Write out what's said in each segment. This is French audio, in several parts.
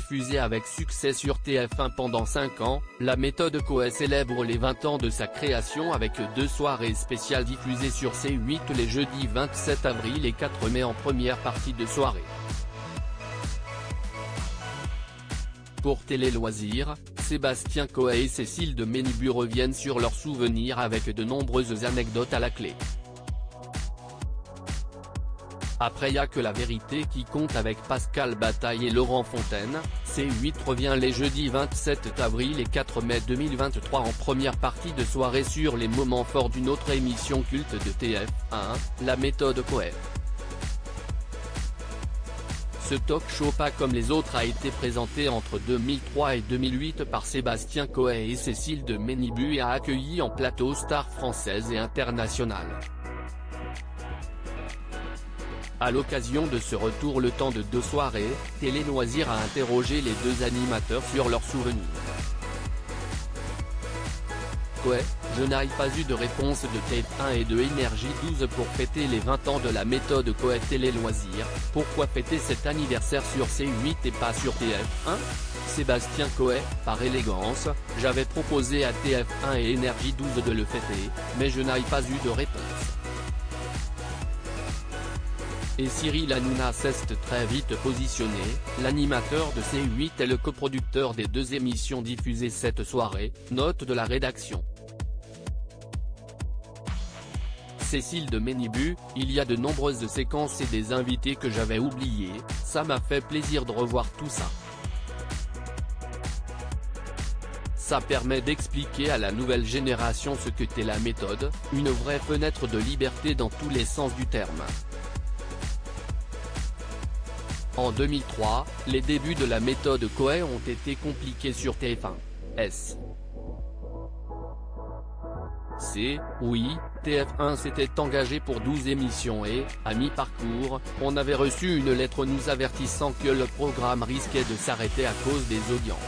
diffusée avec succès sur TF1 pendant 5 ans, la méthode Coé célèbre les 20 ans de sa création avec 2 soirées spéciales diffusées sur C8 les jeudis 27 avril et 4 mai en première partie de soirée. Pour Télé Loisirs, Sébastien Coé et Cécile de Ménibu reviennent sur leurs souvenirs avec de nombreuses anecdotes à la clé. Après Y'a que la vérité qui compte avec Pascal Bataille et Laurent Fontaine, C8 revient les jeudis 27 avril et 4 mai 2023 en première partie de soirée sur les moments forts d'une autre émission culte de TF1, la méthode Coé. Ce talk-show pas comme les autres a été présenté entre 2003 et 2008 par Sébastien Coé et Cécile de Ménibu et a accueilli en plateau stars françaises et internationales. À l'occasion de ce retour le temps de 2 soirées, Télé Loisirs a interrogé les 2 animateurs sur leurs souvenirs. Coé, je n'ai pas eu de réponse de TF1 et de Énergie 12 pour fêter les 20 ans de la méthode Coé Télé Loisirs, pourquoi fêter cet anniversaire sur C8 et pas sur TF1 ? Sébastien Coé, par élégance, j'avais proposé à TF1 et Énergie 12 de le fêter, mais je n'ai pas eu de réponse. Et Cyril Hanouna s'est très vite positionné, l'animateur de C8 est le coproducteur des 2 émissions diffusées cette soirée, note de la rédaction. Cécile de Ménibu, il y a de nombreuses séquences et des invités que j'avais oubliés, ça m'a fait plaisir de revoir tout ça. Ça permet d'expliquer à la nouvelle génération ce que t'est la méthode, une vraie fenêtre de liberté dans tous les sens du terme. En 2003, les débuts de la méthode Coé ont été compliqués sur TF1. Oui, TF1 s'était engagé pour 12 émissions et, à mi-parcours, on avait reçu une lettre nous avertissant que le programme risquait de s'arrêter à cause des audiences.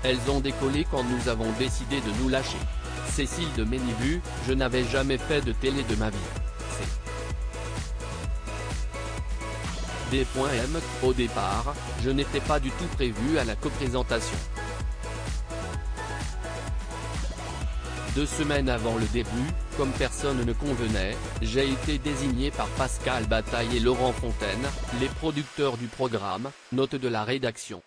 Elles ont décollé quand nous avons décidé de nous lâcher. Cécile de Ménibu, je n'avais jamais fait de télé de ma vie. Au départ, je n'étais pas du tout prévu à la coprésentation. 2 semaines avant le début, comme personne ne convenait, j'ai été désigné par Pascal Bataille et Laurent Fontaine, les producteurs du programme, note de la rédaction.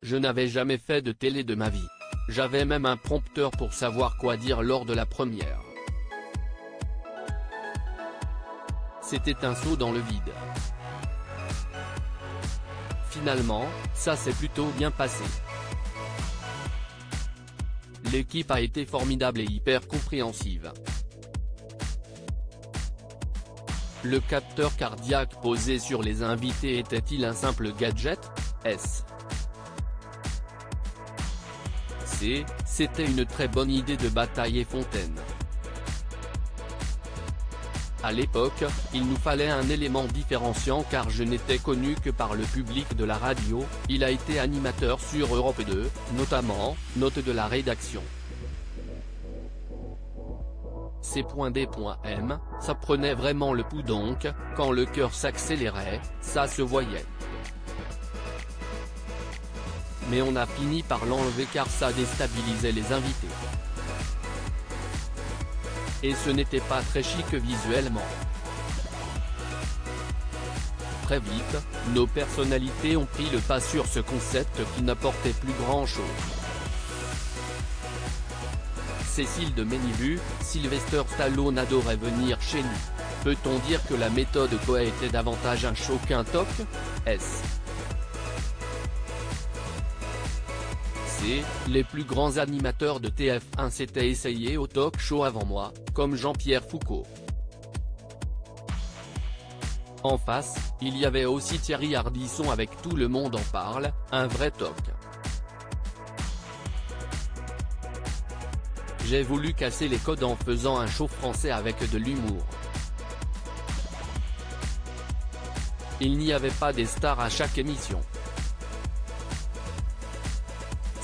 Je n'avais jamais fait de télé de ma vie. J'avais même un prompteur pour savoir quoi dire lors de la première. C'était un saut dans le vide. Finalement, ça s'est plutôt bien passé. L'équipe a été formidable et hyper compréhensive. Le capteur cardiaque posé sur les invités était-il un simple gadget ? C'était une très bonne idée de Bataille et Fontaine. À l'époque, il nous fallait un élément différenciant car je n'étais connu que par le public de la radio, il a été animateur sur Europe 2, notamment, note de la rédaction. C.D.M, ça prenait vraiment le pouls donc, quand le cœur s'accélérait, ça se voyait. Mais on a fini par l'enlever car ça déstabilisait les invités. Et ce n'était pas très chic visuellement. Très vite, nos personnalités ont pris le pas sur ce concept qui n'apportait plus grand-chose. Cécile de Ménibu, Sylvester Stallone adorait venir chez nous. Peut-on dire que la méthode Coé était davantage un show qu'un talk ? Les plus grands animateurs de TF1 s'étaient essayés au talk show avant moi, comme Jean-Pierre Foucault. En face, il y avait aussi Thierry Ardisson avec Tout le monde en parle, un vrai talk. J'ai voulu casser les codes en faisant un show français avec de l'humour. Il n'y avait pas des stars à chaque émission.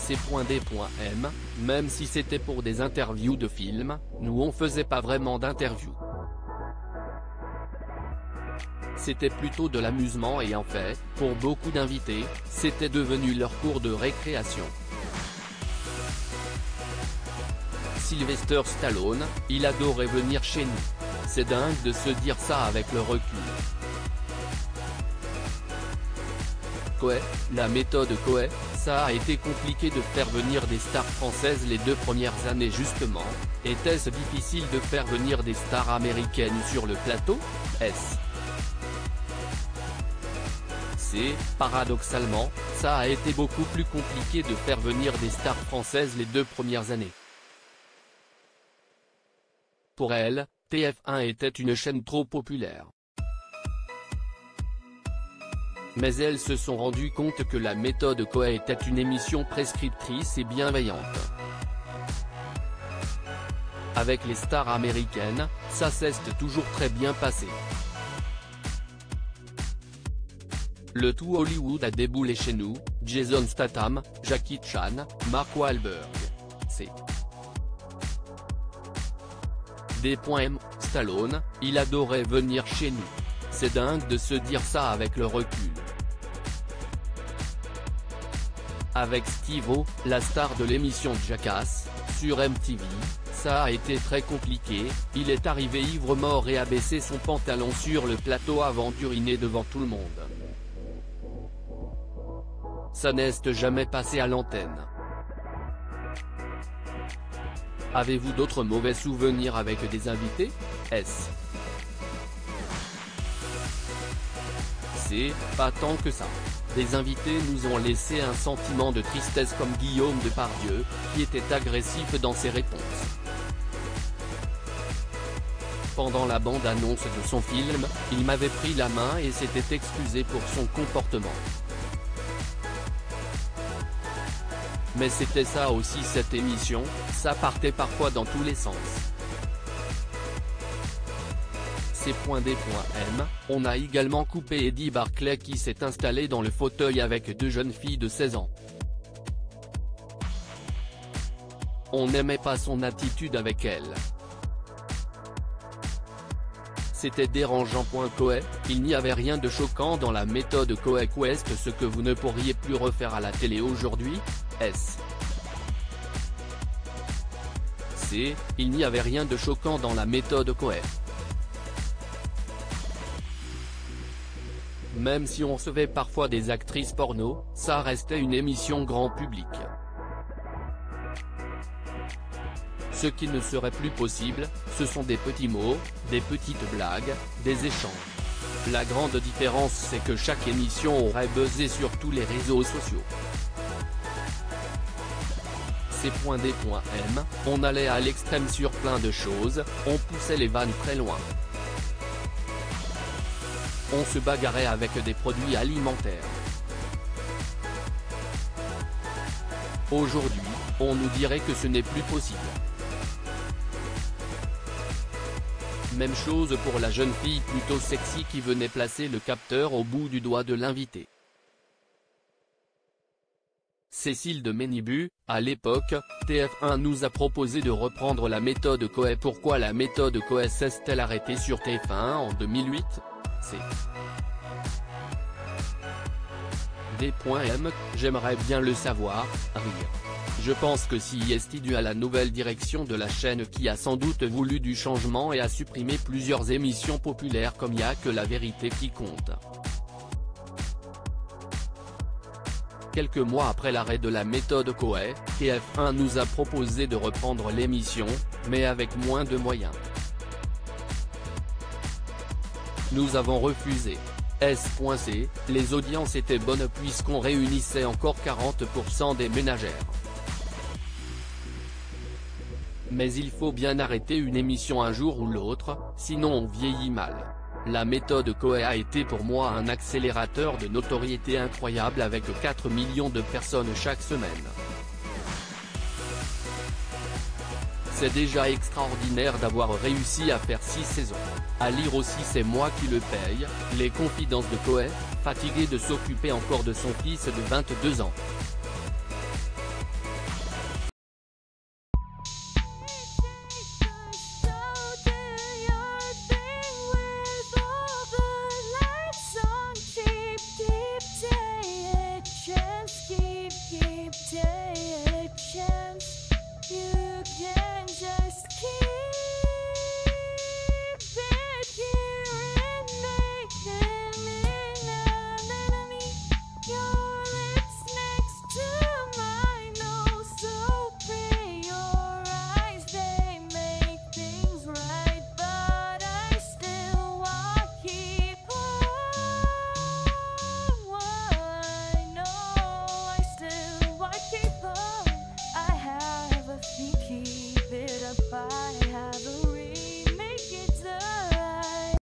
C.D.M, même si c'était pour des interviews de films, nous on faisait pas vraiment d'interviews. c'était plutôt de l'amusement et en fait, pour beaucoup d'invités, c'était devenu leur cours de récréation. Sylvester Stallone, il adorait venir chez nous. C'est dingue de se dire ça avec le recul. Coé, la méthode Coé, ça a été compliqué de faire venir des stars françaises les 2 premières années justement. Était-ce difficile de faire venir des stars américaines sur le plateau? Paradoxalement, ça a été beaucoup plus compliqué de faire venir des stars françaises les 2 premières années. Pour elles, TF1 était une chaîne trop populaire. Mais elles se sont rendues compte que la méthode Coé était une émission prescriptrice et bienveillante. Avec les stars américaines, ça s'est toujours très bien passé. Le tout Hollywood a déboulé chez nous, Jason Statham, Jackie Chan, Mark Wahlberg. Stallone, il adorait venir chez nous. C'est dingue de se dire ça avec le recul. Avec Steve-O, la star de l'émission Jackass, sur MTV, ça a été très compliqué, il est arrivé ivre-mort et a baissé son pantalon sur le plateau avant d'uriner devant tout le monde. Ça n'est jamais passé à l'antenne. Avez-vous d'autres mauvais souvenirs avec des invités? Pas tant que ça. Des invités nous ont laissé un sentiment de tristesse comme Guillaume Depardieu, qui était agressif dans ses réponses. Pendant la bande-annonce de son film, il m'avait pris la main et s'était excusé pour son comportement. Mais c'était ça aussi cette émission, ça partait parfois dans tous les sens. On a également coupé Eddie Barclay qui s'est installé dans le fauteuil avec 2 jeunes filles de 16 ans. On n'aimait pas son attitude avec elle. C'était dérangeant. Coé, il n'y avait rien de choquant dans la méthode Coé Quest, ce que vous ne pourriez plus refaire à la télé aujourd'hui? Il n'y avait rien de choquant dans la méthode Coé. Même si on recevait parfois des actrices porno, ça restait une émission grand public. Ce qui ne serait plus possible, ce sont des petits mots, des petites blagues, des échanges. La grande différence c'est que chaque émission aurait buzzé sur tous les réseaux sociaux. On allait à l'extrême sur plein de choses, on poussait les vannes très loin. On se bagarrait avec des produits alimentaires. Aujourd'hui, on nous dirait que ce n'est plus possible. Même chose pour la jeune fille plutôt sexy qui venait placer le capteur au bout du doigt de l'invité. Cécile de Ménibu, à l'époque, TF1 nous a proposé de reprendre la méthode Coé. Pourquoi la méthode Coé s'est-elle arrêtée sur TF1 en 2008? J'aimerais bien le savoir, rire. Je pense que c'est dû à la nouvelle direction de la chaîne qui a sans doute voulu du changement et a supprimé plusieurs émissions populaires comme Y'a que la vérité qui compte. Quelques mois après l'arrêt de la méthode Coé, TF1 nous a proposé de reprendre l'émission, mais avec moins de moyens. Nous avons refusé. Les audiences étaient bonnes puisqu'on réunissait encore 40% des ménagères. Mais il faut bien arrêter une émission un jour ou l'autre, sinon on vieillit mal. La méthode Coé a été pour moi un accélérateur de notoriété incroyable avec 4 millions de personnes chaque semaine. C'est déjà extraordinaire d'avoir réussi à faire 6 saisons. À lire aussi C'est moi qui le paye, les confidences de Coé, fatigué de s'occuper encore de son fils de 22 ans.